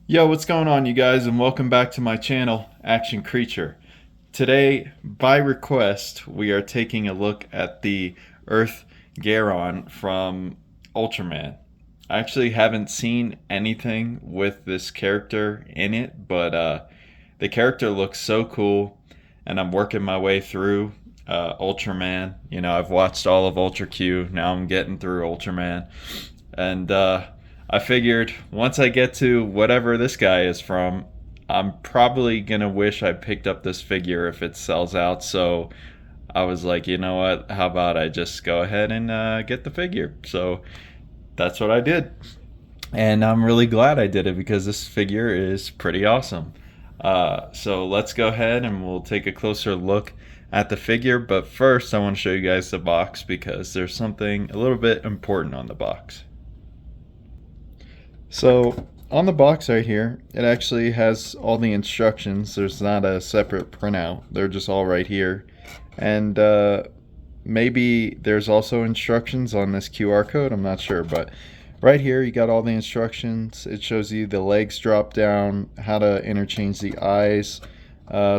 Yo, what's going on, you guys, and welcome back to my channel, Action Creature. Today, by request, we are taking a look at the Earth Garon from Ultraman. I actually haven't seen anything with this character in it, but the character looks so cool, and I'm working my way through Ultraman. You know, I've watched all of Ultra Q, now I'm getting through Ultraman, and I figured once I get to whatever this guy is from, I'm probably gonna wish I picked up this figure if it sells out. So I was like, you know what? How about I just go ahead and get the figure? So that's what I did. And I'm really glad I did it because this figure is pretty awesome. So let's go ahead and we'll take a closer look at the figure. But first, I want to show you guys the box because there's something a little bit important on the box. So on the box right here, it actually has all the instructions. There's not a separate printout. They're just all right here. And maybe there's also instructions on this QR code. I'm not sure, but right here you got all the instructions. It shows you the legs drop down, how to interchange the eyes,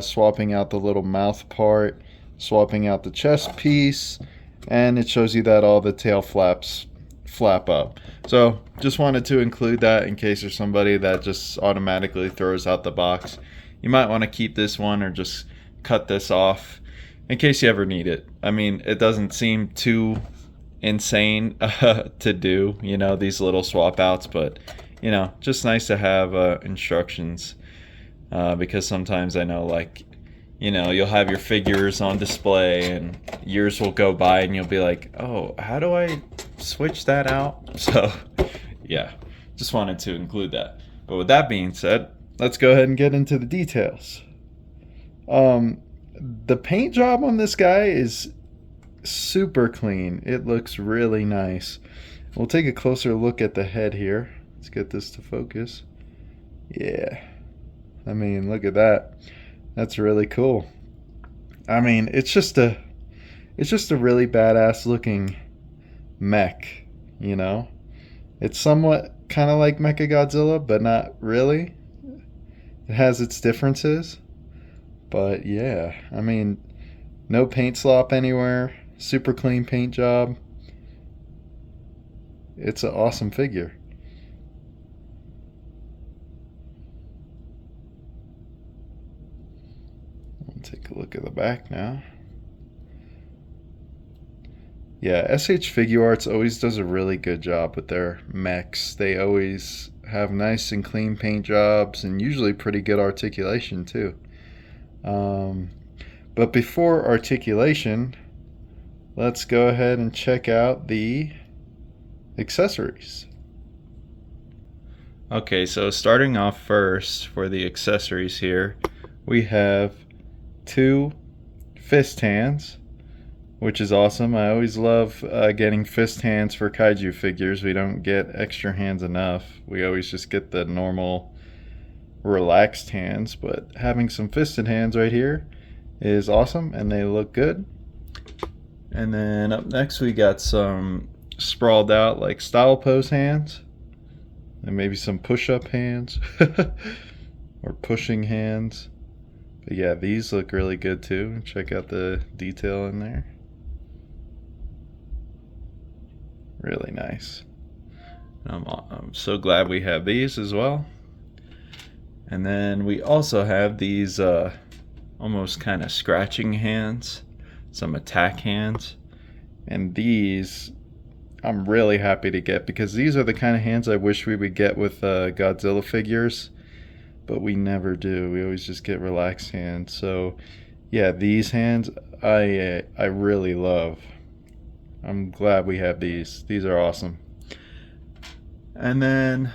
swapping out the little mouth part, swapping out the chest piece, and it shows you that all the tail flaps flap up. So just wanted to include that in case there's somebody that just automatically throws out the box. You might want to keep this one or just cut this off in case you ever need it. I mean, it doesn't seem too insane to do, you know, these little swap outs, but you know, just nice to have instructions because sometimes I know, like, you know, you'll have your figures on display and years will go by and you'll be like, oh, how do I switch that out? So yeah, just wanted to include that. But with that being said, let's go ahead and get into the details. The paint job on this guy is super clean. It looks really nice. We'll take a closer look at the head here. Let's get this to focus. Yeah, I mean, look at that. That's really cool. I mean, it's just a really badass looking mech, you know? It's somewhat kind of like Mechagodzilla, but not really. It has its differences. But yeah, I mean, no paint slop anywhere. Super clean paint job. It's an awesome figure. We'll take a look at the back now. Yeah, SH Figuarts always does a really good job with their mechs. They always have nice and clean paint jobs and usually pretty good articulation too. Um, but before articulation, let's go ahead and check out the accessories. Okay, so starting off first for the accessories here, we have two fist hands, which is awesome. I always love getting fist hands for kaiju figures. We don't get extra hands enough. We always just get the normal relaxed hands, but having some fisted hands right here is awesome and they look good. And then up next we got some sprawled out like style pose hands and maybe some push-up hands or pushing hands. But yeah, these look really good too. Check out the detail in there. Really nice. I'm so glad we have these as well. And then we also have these almost kind of scratching hands, some attack hands. And these I'm really happy to get because these are the kind of hands I wish we would get with Godzilla figures, but we never do. We always just get relaxed hands. So yeah, these hands I really love. I'm glad we have these. These are awesome. And then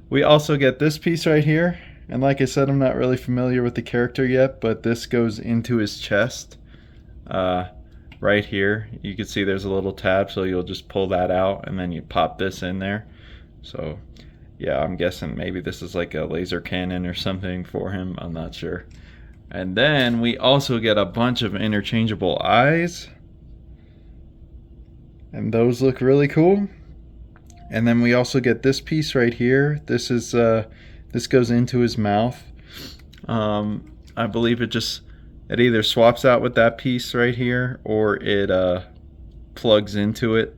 we also get this piece right here. And like I said, I'm not really familiar with the character yet, but this goes into his chest. Right here, you can see there's a little tab, so you'll just pull that out and then you pop this in there. So yeah, I'm guessing maybe this is like a laser cannon or something for him. I'm not sure. And then we also get a bunch of interchangeable eyes. And those look really cool. And then we also get this piece right here. This is This goes into his mouth. I believe it either swaps out with that piece right here, or it plugs into it,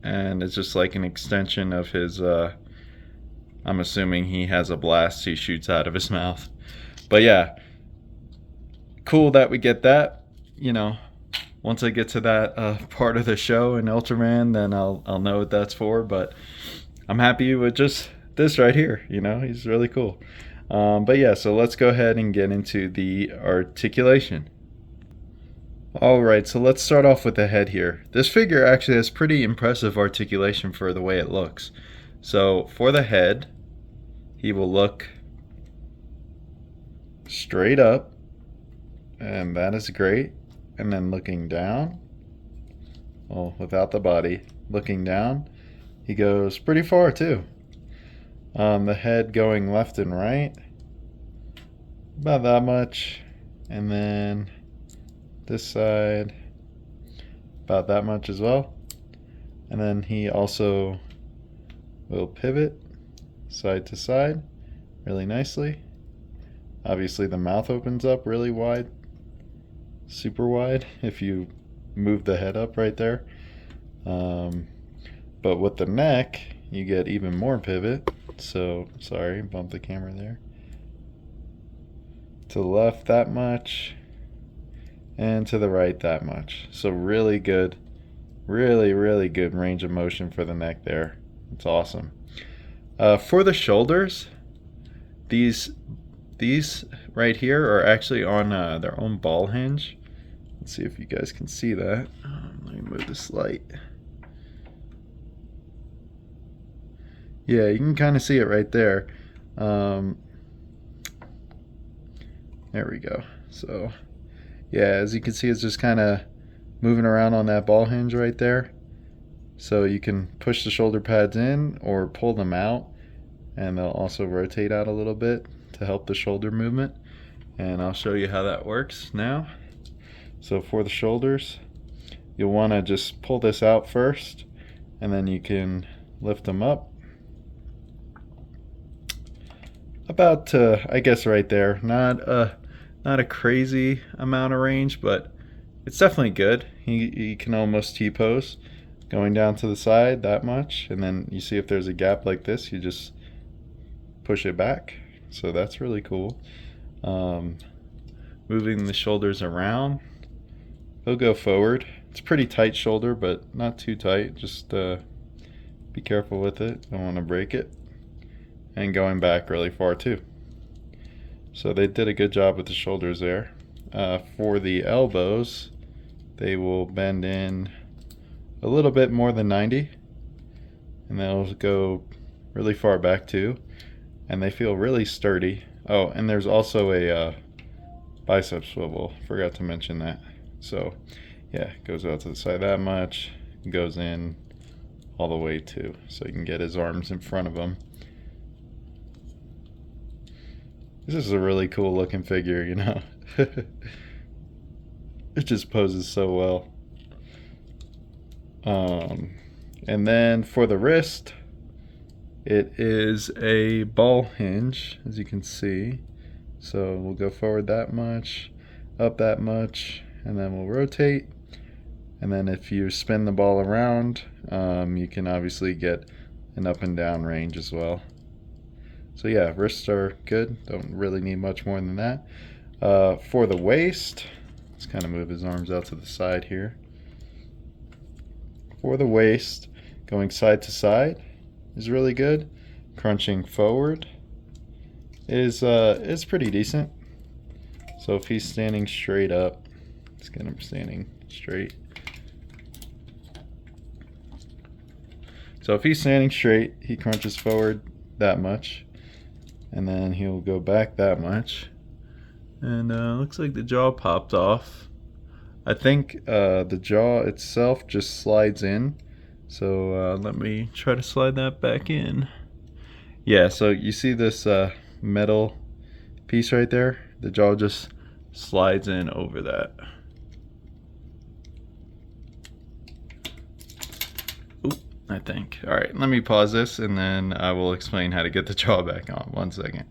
and it's just like an extension of his I'm assuming he has a blast he shoots out of his mouth. But yeah, cool that we get that. You know, once I get to that part of the show in Ultraman, then I'll know what that's for. But I'm happy with just this right here. You know, he's really cool. But yeah, so let's go ahead and get into the articulation. Alright, so let's start off with the head here. This figure actually has pretty impressive articulation for the way it looks. So for the head, he will look straight up, and that is great. And then looking down, well, without the body, looking down, he goes pretty far too. The head going left and right, about that much, and then this side, about that much as well. And then he also will pivot side to side really nicely. Obviously the mouth opens up really wide, super wide, if you move the head up right there. But with the neck, you get even more pivot. So, sorry, bump the camera there. To the left that much, and to the right that much. So really good, really good range of motion for the neck there. It's awesome. For the shoulders, these right here are actually on their own ball hinge. Let's see if you guys can see that. Let me move this light. Yeah, you can kind of see it right there. There we go. So yeah, as you can see, it's just kind of moving around on that ball hinge right there. So you can push the shoulder pads in or pull them out, and they'll also rotate out a little bit to help the shoulder movement. And I'll show you how that works now. So for the shoulders, you'll want to just pull this out first, and then you can lift them up about I guess right there. Not a crazy amount of range, but it's definitely good. He can almost T-pose going down to the side that much, and then you see if there's a gap like this, you just push it back. So that's really cool. Moving the shoulders around, he'll go forward. It's a pretty tight shoulder, but not too tight. Just be careful with it, don't want to break it. And going back really far too. So they did a good job with the shoulders there. For the elbows, they will bend in a little bit more than 90, and they'll go really far back too, and they feel really sturdy. Oh, and there's also a bicep swivel, forgot to mention that. So yeah, it goes out to the side that much, goes in all the way too, so you can get his arms in front of him. This is a really cool looking figure, you know. It just poses so well. And then for the wrist, it is a ball hinge, as you can see. So we'll go forward that much, up that much, and then we'll rotate. And then if you spin the ball around, you can obviously get an up and down range as well. So yeah, wrists are good. Don't really need much more than that. For the waist, let's kind of move his arms out to the side here. For the waist, going side to side is really good. Crunching forward is pretty decent. So if he's standing straight up, let's get him standing straight. So if he's standing straight, he crunches forward that much. And then he'll go back that much. And looks like the jaw popped off. I think the jaw itself just slides in. So let me try to slide that back in. Yeah, so you see this metal piece right there? The jaw just slides in over that. Oop, I think. All right, let me pause this and then I will explain how to get the jaw back on. 1 second.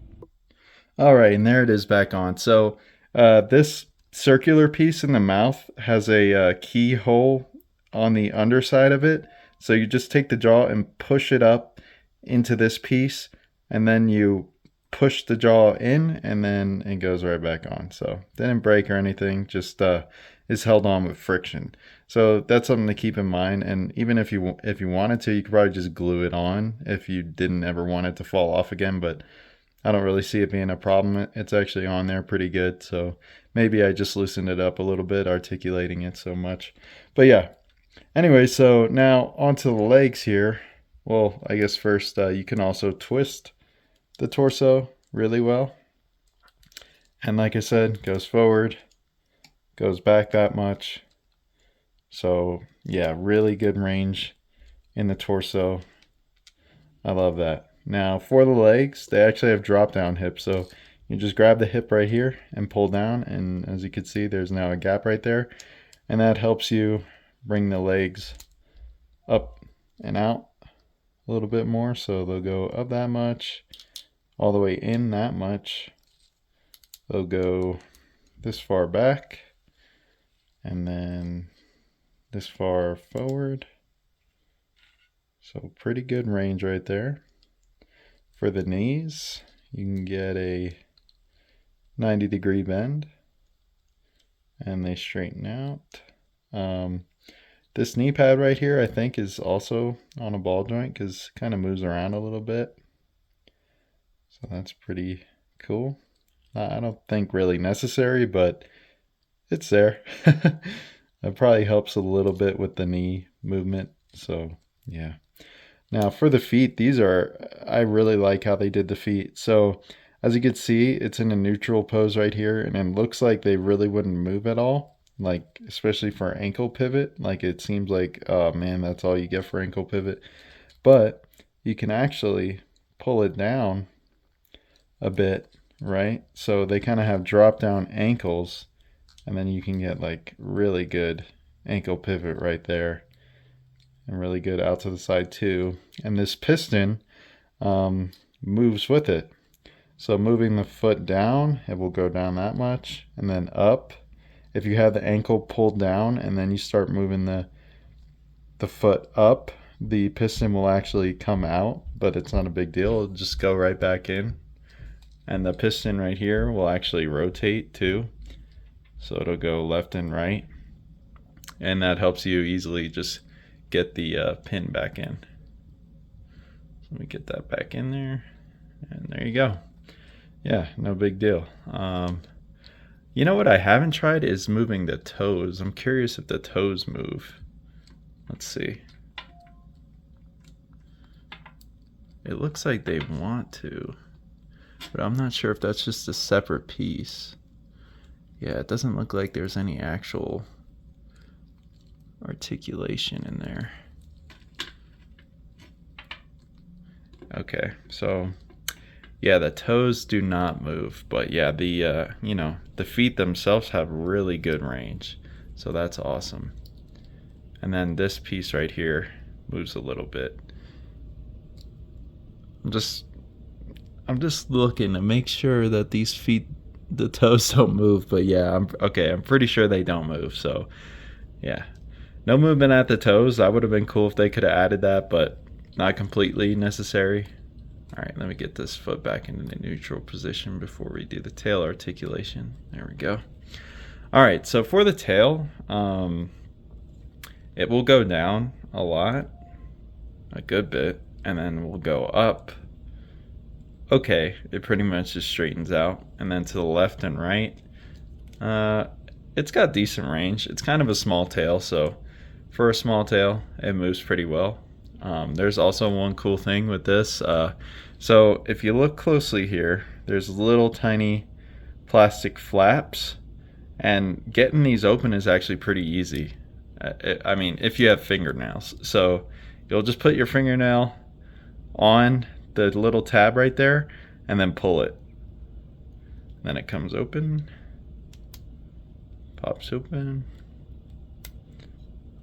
All right, and there it is back on. So this circular piece in the mouth has a keyhole on the underside of it. So you just take the jaw and push it up into this piece, and then you push the jaw in, and then it goes right back on. So didn't break or anything, just is held on with friction. So that's something to keep in mind. And even if you wanted to, you could probably just glue it on if you didn't ever want it to fall off again. But I don't really see it being a problem. It's actually on there pretty good. So maybe I just loosened it up a little bit, articulating it so much. But yeah. Anyway, so now onto the legs here. Well, I guess first you can also twist the torso really well. And like I said, goes forward, goes back that much. So yeah, really good range in the torso. I love that. Now for the legs, they actually have drop down hips. So you just grab the hip right here and pull down. And as you can see, there's now a gap right there. And that helps you bring the legs up and out a little bit more. So they'll go up that much, all the way in that much. They'll go this far back and then this far forward. So pretty good range right there. For the knees, you can get a 90-degree bend and they straighten out. This knee pad right here, I think, is also on a ball joint because it kind of moves around a little bit. So that's pretty cool. I don't think really necessary, but it's there. It probably helps a little bit with the knee movement. So yeah. Now for the feet, I really like how they did the feet. So as you can see, it's in a neutral pose right here, and it looks like they really wouldn't move at all. Like, especially for ankle pivot, like it seems like, oh man, that's all you get for ankle pivot. But you can actually pull it down a bit, right? So they kind of have drop down ankles, and then you can get like really good ankle pivot right there. And really good out to the side too. And this piston moves with it. So moving the foot down, it will go down that much, and then up. If you have the ankle pulled down and then you start moving the foot up, the piston will actually come out, but it's not a big deal. It'll just go right back in. And the piston right here will actually rotate too. So it'll go left and right. And that helps you easily just get the pin back in. So let me get that back in there, and there you go. Yeah, no big deal. You know what I haven't tried is moving the toes. I'm curious if the toes move. Let's see. It looks like they want to, but I'm not sure if that's just a separate piece. Yeah, it doesn't look like there's any actual articulation in there. Okay, so yeah, the toes do not move, but yeah, the feet themselves have really good range, so that's awesome. And then this piece right here moves a little bit. I'm just looking to make sure that these feet, the toes don't move, but yeah, I'm pretty sure they don't move. So yeah, no movement at the toes. That would have been cool if they could have added that, but not completely necessary. All right, let me get this foot back into the neutral position before we do the tail articulation. There we go. All right, so for the tail, it will go down a lot, a good bit, and then we'll go up. Okay, it pretty much just straightens out. And then to the left and right, it's got decent range. It's kind of a small tail, so for a small tail, it moves pretty well. There's also one cool thing with this. So if you look closely here, there's little tiny plastic flaps, and getting these open is actually pretty easy. I mean, if you have fingernails. So you'll just put your fingernail on the little tab right there and then pull it. Then it comes open, pops open,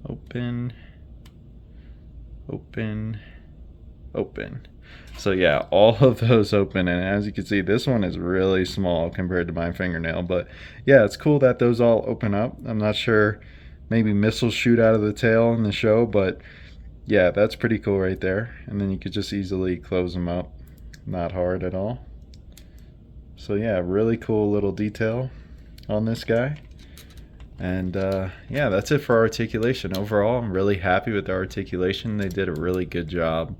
open, Open, open. So yeah, all of those open, and as you can see, this one is really small compared to my fingernail. But yeah, it's cool that those all open up. I'm not sure, maybe missiles shoot out of the tail in the show, but yeah, that's pretty cool right there. And then you could just easily close them up. Not hard at all. So yeah, really cool little detail on this guy. And yeah, that's it for articulation. Overall, I'm really happy with the articulation. They did a really good job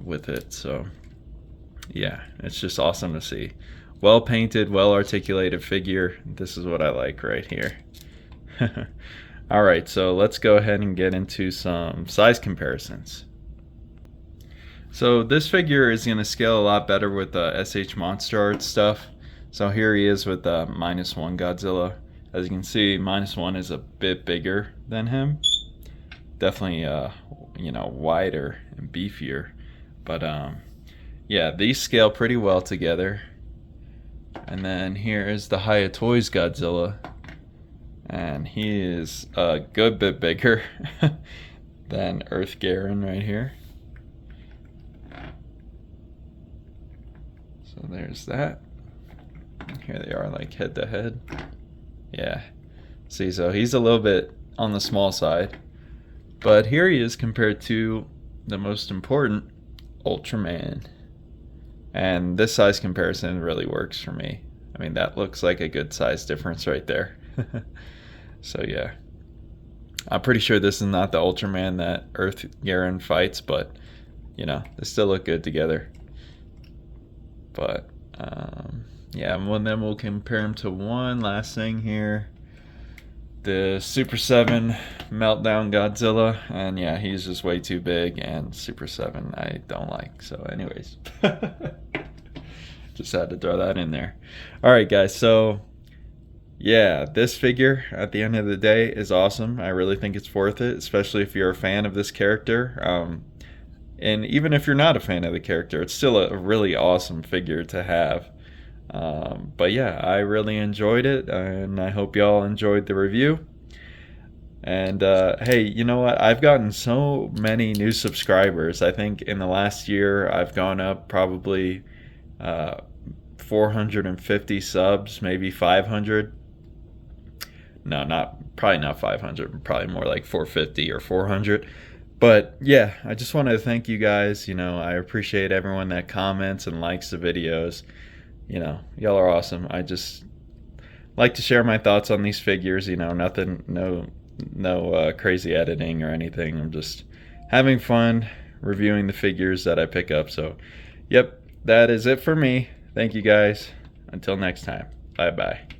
with it. So yeah, it's just awesome to see. Well painted, well articulated figure. This is what I like right here. All right, so let's go ahead and get into some size comparisons. So this figure is going to scale a lot better with the SH Monster Art stuff. So here he is with the -1 Godzilla. As you can see, -1 is a bit bigger than him. Definitely, you know, wider and beefier. But yeah, these scale pretty well together. And then here is the Hiya Toys Godzilla. And he is a good bit bigger than Earth Garon right here. So there's that. Here they are, like head to head. Yeah. See, so he's a little bit on the small side. But here he is compared to the most important, Ultraman. And this size comparison really works for me. I mean, that looks like a good size difference right there. So yeah, I'm pretty sure this is not the Ultraman that Earth Garon fights, but you know, they still look good together. But yeah, well, then we'll compare them to one last thing here, the Super 7 Meltdown Godzilla. And yeah, he's just way too big, and Super 7 I don't like. So anyways, just had to throw that in there. All right, guys, so yeah, this figure at the end of the day is awesome. I really think it's worth it, especially if you're a fan of this character. And even if you're not a fan of the character, it's still a really awesome figure to have. But yeah, I really enjoyed it, and I hope y'all enjoyed the review. And hey, you know what? I've gotten so many new subscribers. I think in the last year, I've gone up probably 450 subs, maybe 500. No, probably not 500, probably more like 450 or 400. But yeah, I just wanted to thank you guys. You know, I appreciate everyone that comments and likes the videos. You know, y'all are awesome. I just like to share my thoughts on these figures. You know, nothing, no crazy editing or anything. I'm just having fun reviewing the figures that I pick up. So, yep, that is it for me. Thank you guys. Until next time. Bye-bye.